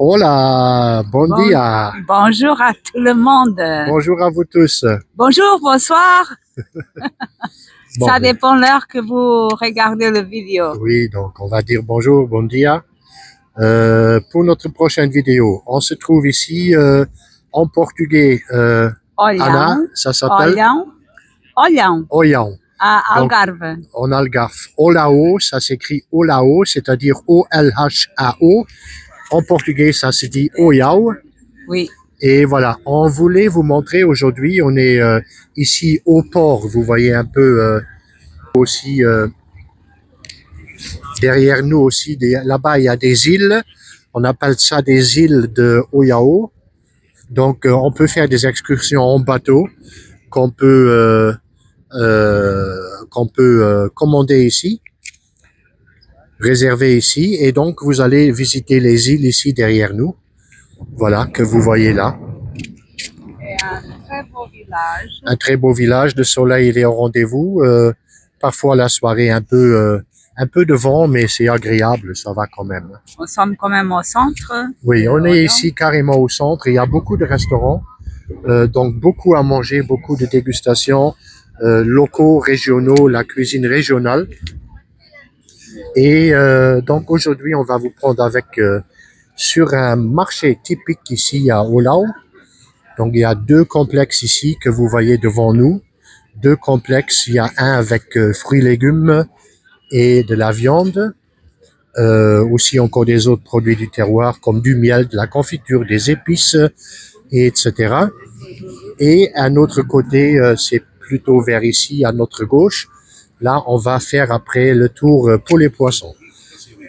Hola, bon dia. Bonjour à tout le monde. Bonjour à vous tous. Bonjour, bonsoir. Bon, Ça dépend l'heure que vous regardez la vidéo. Oui, donc on va dire bonjour, bon dia. Pour notre prochaine vidéo, on se trouve ici en portugais. Anna, ça s'appelle Olhão. Olhão. À Donc, Algarve. en Algarve. Olao, ça s'écrit Olao, c'est-à-dire O-L-H-A-O. En portugais, ça se dit Oyao. Oui. Et voilà, on voulait vous montrer aujourd'hui, on est ici au port, vous voyez un peu aussi derrière nous aussi, là-bas il y a des îles, on appelle ça des îles de Oyao. Donc on peut faire des excursions en bateau qu'on peut commander ici, réserver ici, et donc vous allez visiter les îles ici derrière nous, voilà, que vous voyez là. Et un très beau village. Un très beau village, le soleil est au rendez-vous, parfois la soirée un peu de vent, mais c'est agréable, ça va quand même. Nous sommes quand même au centre. Oui, on est ici carrément au centre, il y a beaucoup de restaurants, donc beaucoup à manger, beaucoup de dégustations, locaux, régionaux, la cuisine régionale. Et donc aujourd'hui, on va vous prendre avec sur un marché typique ici à Olao. Donc il y a deux complexes ici que vous voyez devant nous. Deux complexes, il y a un avec fruits, légumes et de la viande. Aussi encore des autres produits du terroir comme du miel, de la confiture, des épices, etc. Et à notre côté, c'est plutôt vers ici, à notre gauche. Là, on va faire après le tour pour les poissons.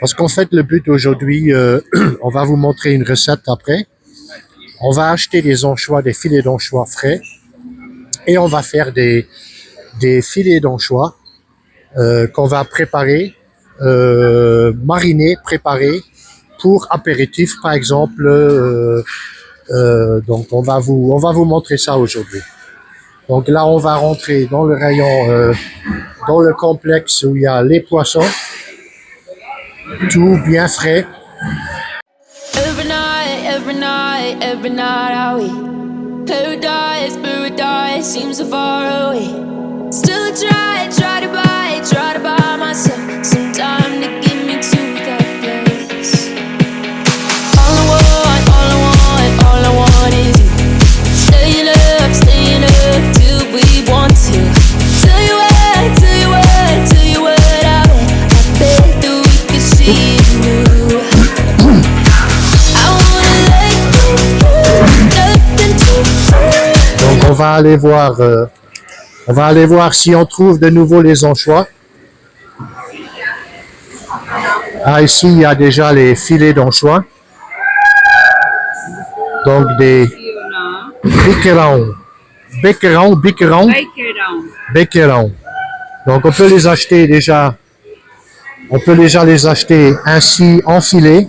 Parce qu'en fait, le but aujourd'hui, on va vous montrer une recette après. On va acheter des anchois, des filets d'anchois frais. Et on va faire des filets d'anchois qu'on va préparer, mariner, préparer pour apéritif, par exemple. Donc, on va vous montrer ça aujourd'hui. Donc là, on va rentrer dans le rayon, dans le complexe où il y a les poissons, tout bien frais. Every night are we paradise, paradise seems so far away. Still I try to buy myself some time to get me to that place. All I want is you. Staying up till we want to. Tell you what I want. I bet that we could see it new. Donc on va aller voir si on trouve de nouveau les anchois. Ah, ici il y a déjà les filets d'anchois. Donc des becquerons. Donc on peut les acheter déjà. On peut déjà les acheter ainsi en filet.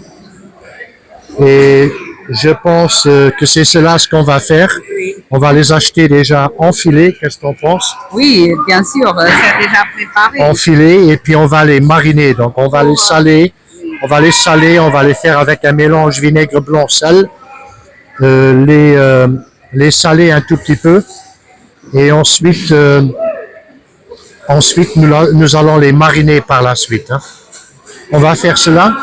Et je pense que c'est cela ce qu'on va faire. On va les acheter déjà en filet. Qu'est-ce que tu en penses? Oui, bien sûr, c'est déjà préparé. En filet, et puis on va les mariner. Donc on va les saler. On va les faire avec un mélange vinaigre blanc sel. Les saler un tout petit peu. Et ensuite nous allons les mariner par la suite. Hein. On va faire cela.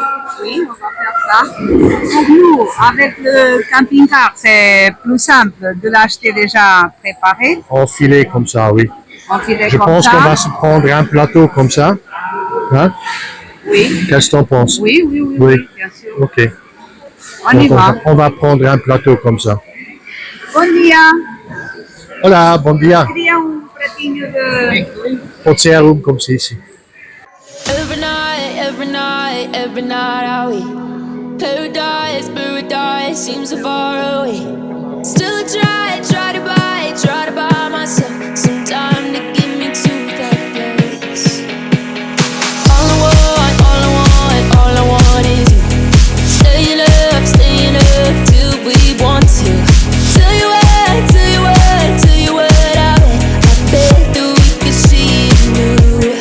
Oui, on va faire ça. Pour nous, avec le camping-car, c'est plus simple de l'acheter déjà préparé. En filet comme ça, oui. En filet Je comme pense ça. qu'on va se prendre un plateau comme ça. Hein? Oui. Qu'est-ce que tu en penses? Oui, bien sûr. Ok. On y va. On va prendre un plateau comme ça. Bon dia. Hola, bon dia. Queria pratinho de... Pode ser comme ça ici. Every night are we paradise, paradise seems so far away. Still I try to buy myself some time to get me to that place. All I want is you. Staying up till we want to. Tell you what I want. I bet that we could see it new.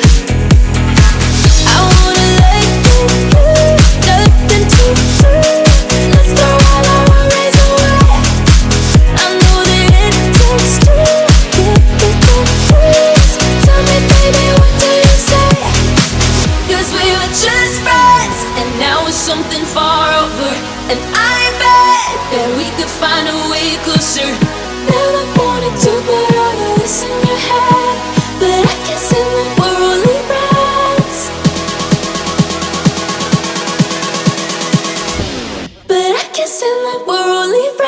I wanna let go, nothing to find a way closer. Never wanted to put all of this in your head, but I guess it like we're only friends. But I guess it like we're only friends.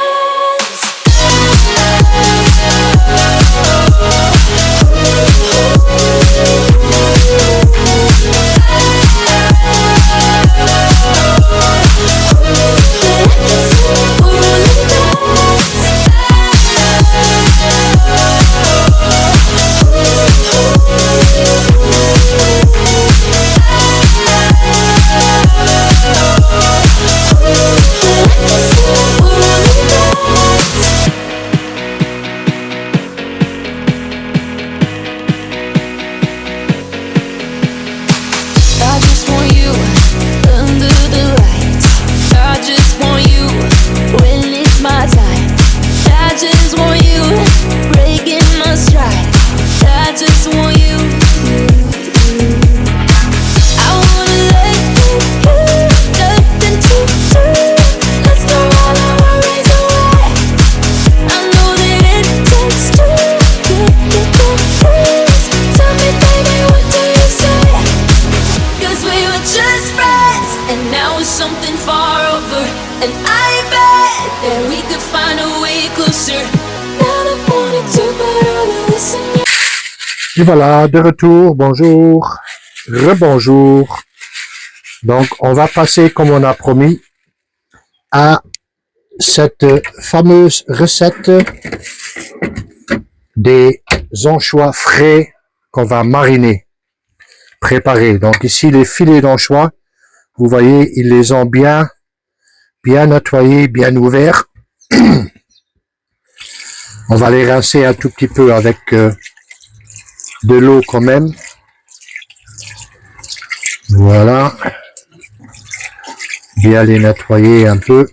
Et voilà, de retour, bonjour, rebonjour. Donc, on va passer, comme on a promis, à cette fameuse recette des anchois frais qu'on va mariner, préparer. Donc ici, les filets d'anchois, vous voyez, ils les ont bien nettoyés, bien ouverts. On va les rincer un tout petit peu avec de l'eau quand même. Voilà. Bien les nettoyer un peu.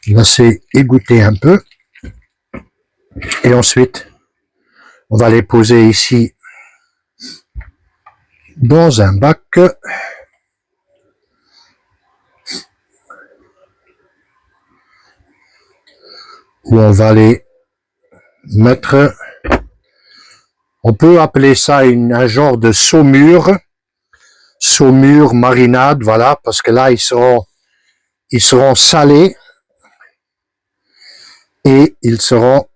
Laisser égoutter un peu. Et ensuite, on va les poser ici dans un bac. Où on va les mettre, on peut appeler ça un genre de saumure marinade, voilà, parce que là ils seront salés et ils seront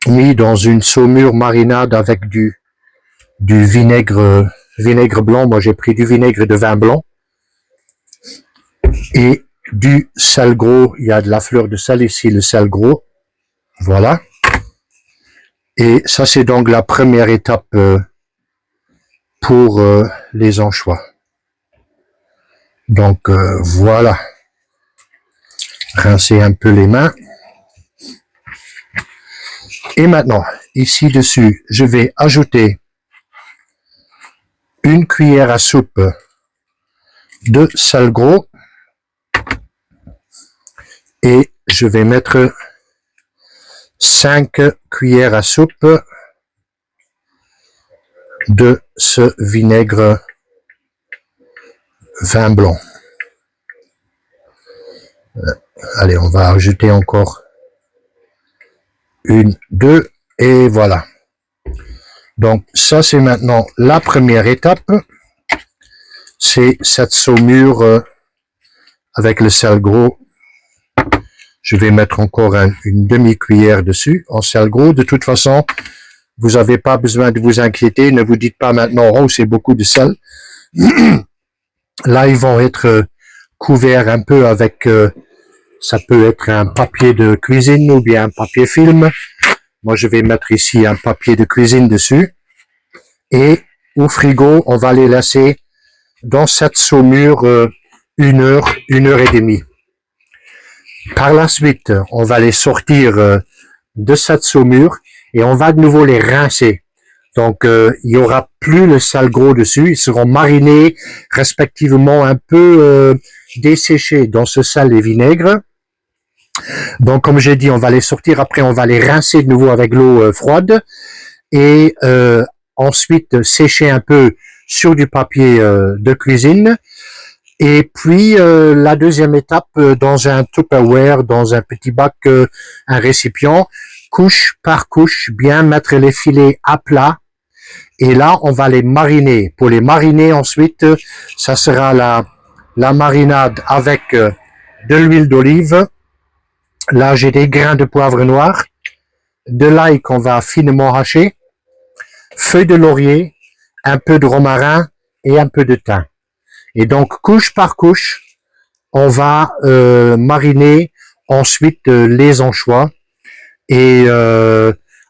mis dans une saumure marinade avec du vinaigre blanc. Moi j'ai pris du vinaigre de vin blanc et du sel gros. Il y a de la fleur de sel ici, le sel gros. Voilà. Et ça, c'est donc la première étape pour les anchois. Donc, voilà. Rincer un peu les mains. Et maintenant, ici dessus, je vais ajouter une cuillère à soupe de sel gros. Et je vais mettre 5 cuillères à soupe de ce vinaigre vin blanc. Allez, on va ajouter encore 1, 2 et voilà. Donc ça c'est maintenant la première étape. C'est cette saumure avec le sel gros. Je vais mettre encore une demi-cuillère dessus en sel gros. De toute façon, vous n'avez pas besoin de vous inquiéter. Ne vous dites pas maintenant, oh, c'est beaucoup de sel. Là, ils vont être couverts un peu avec, ça peut être un papier de cuisine ou bien un papier film. Moi, je vais mettre ici un papier de cuisine dessus. Et au frigo, on va les laisser dans cette saumure 1 heure, 1 heure et demie. Par la suite, on va les sortir de cette saumure et on va de nouveau les rincer. Donc, il n'y aura plus le sel gros dessus. Ils seront marinés, respectivement un peu desséchés dans ce sel et vinaigre. Donc, comme j'ai dit, on va les sortir. Après, on va les rincer de nouveau avec l'eau froide. Et ensuite, sécher un peu sur du papier de cuisine. Et puis la deuxième étape, dans un Tupperware, dans un petit bac, un récipient, couche par couche, bien mettre les filets à plat. Et là, on va les mariner. Pour les mariner ensuite, ça sera la marinade avec de l'huile d'olive. Là, j'ai des grains de poivre noir, de l'ail qu'on va finement hacher, feuilles de laurier, un peu de romarin et un peu de thym. Et donc, couche par couche, on va mariner ensuite les anchois. Et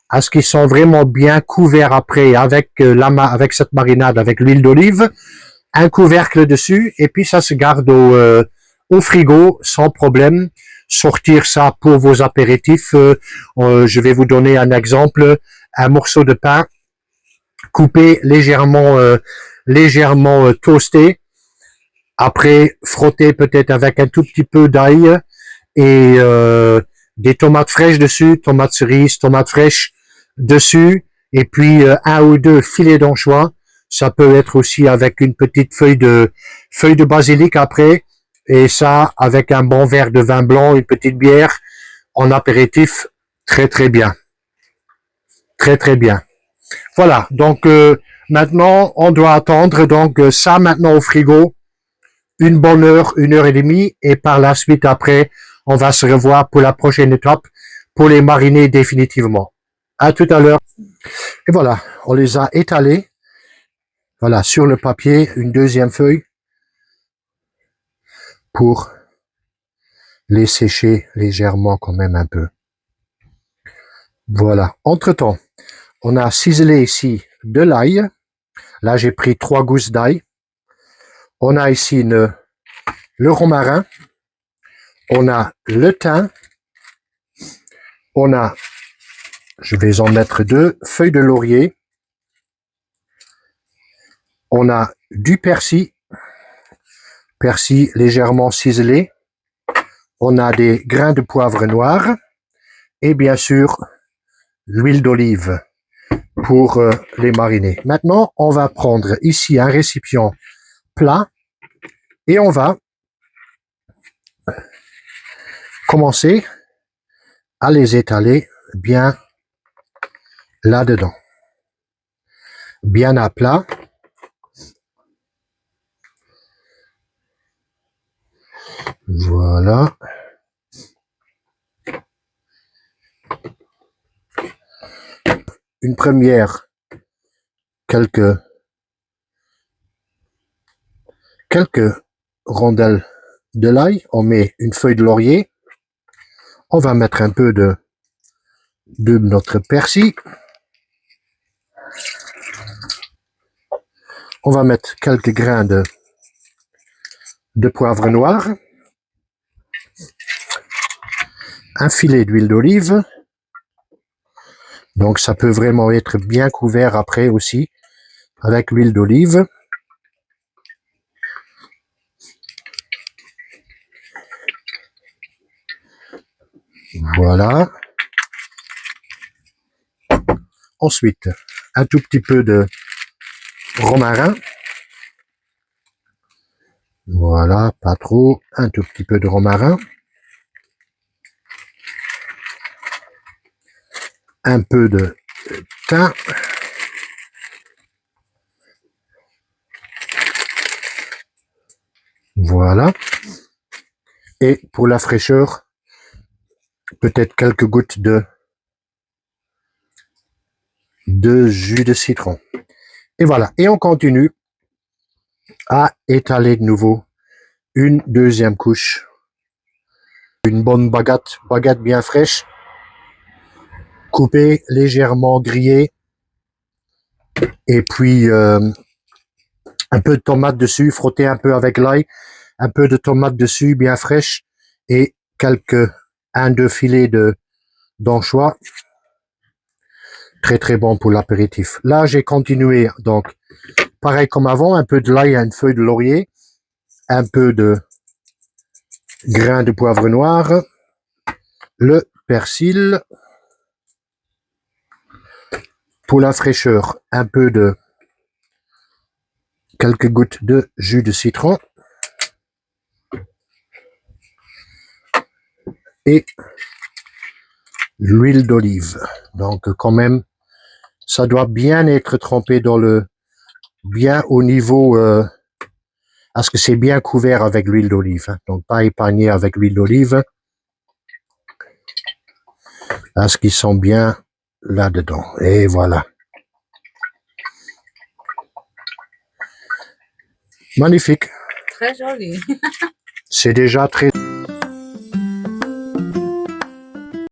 à ce qu'ils sont vraiment bien couverts après avec avec cette marinade, avec l'huile d'olive, un couvercle dessus, et puis ça se garde au frigo sans problème. Sortir ça pour vos apéritifs. Je vais vous donner un exemple. Un morceau de pain coupé légèrement toasté. Après, frotter peut-être avec un tout petit peu d'ail et des tomates fraîches dessus, tomates cerises, tomates fraîches dessus, et puis un ou deux filets d'anchois. Ça peut être aussi avec une petite feuille de basilic après, et ça avec un bon verre de vin blanc, une petite bière en apéritif, très très bien. Très très bien. Voilà, donc maintenant on doit attendre donc ça maintenant au frigo une bonne heure, 1 heure et demie, et par la suite après on va se revoir pour la prochaine étape pour les mariner définitivement. À tout à l'heure. Et voilà, on les a étalés. Voilà, sur le papier, une deuxième feuille pour les sécher légèrement quand même un peu. Voilà. Entre-temps, on a ciselé ici de l'ail. Là, j'ai pris 3 gousses d'ail. On a ici le romarin. On a le thym. On a, je vais en mettre 2, feuilles de laurier. On a du persil légèrement ciselé. On a des grains de poivre noir et bien sûr l'huile d'olive pour les mariner. Maintenant, on va prendre ici un récipient plat et on va commencer à les étaler bien là-dedans. Bien à plat. Voilà. Une première, quelques rondelles de l'ail. On met une feuille de laurier. On va mettre un peu de notre persil. On va mettre quelques grains de poivre noir. Un filet d'huile d'olive. Donc ça peut vraiment être bien couvert après aussi avec l'huile d'olive. Voilà. Ensuite, un tout petit peu de romarin. Voilà, pas trop. Un tout petit peu de romarin. Un peu de thym. Voilà. Et pour la fraîcheur, peut-être quelques gouttes de jus de citron. Et voilà. Et on continue à étaler de nouveau une deuxième couche. Une bonne baguette bien fraîche, coupée, légèrement grillée. Et puis un peu de tomate dessus, frotter un peu avec l'ail, un peu de tomate dessus, bien fraîche, et quelques 1-2 filets d'anchois. Très très bon pour l'apéritif. Là, j'ai continué, donc, pareil comme avant, un peu de l'ail, une feuille de laurier, un peu de grains de poivre noir, le persil. Pour la fraîcheur, un peu de quelques gouttes de jus de citron. Et l'huile d'olive. Donc, quand même, ça doit bien être trempé dans le... bien au niveau... parce que c'est bien couvert avec l'huile d'olive. Hein, donc, pas épargné avec l'huile d'olive. Parce qu'ils sont bien là-dedans. Et voilà. Magnifique. Très joli. C'est déjà très...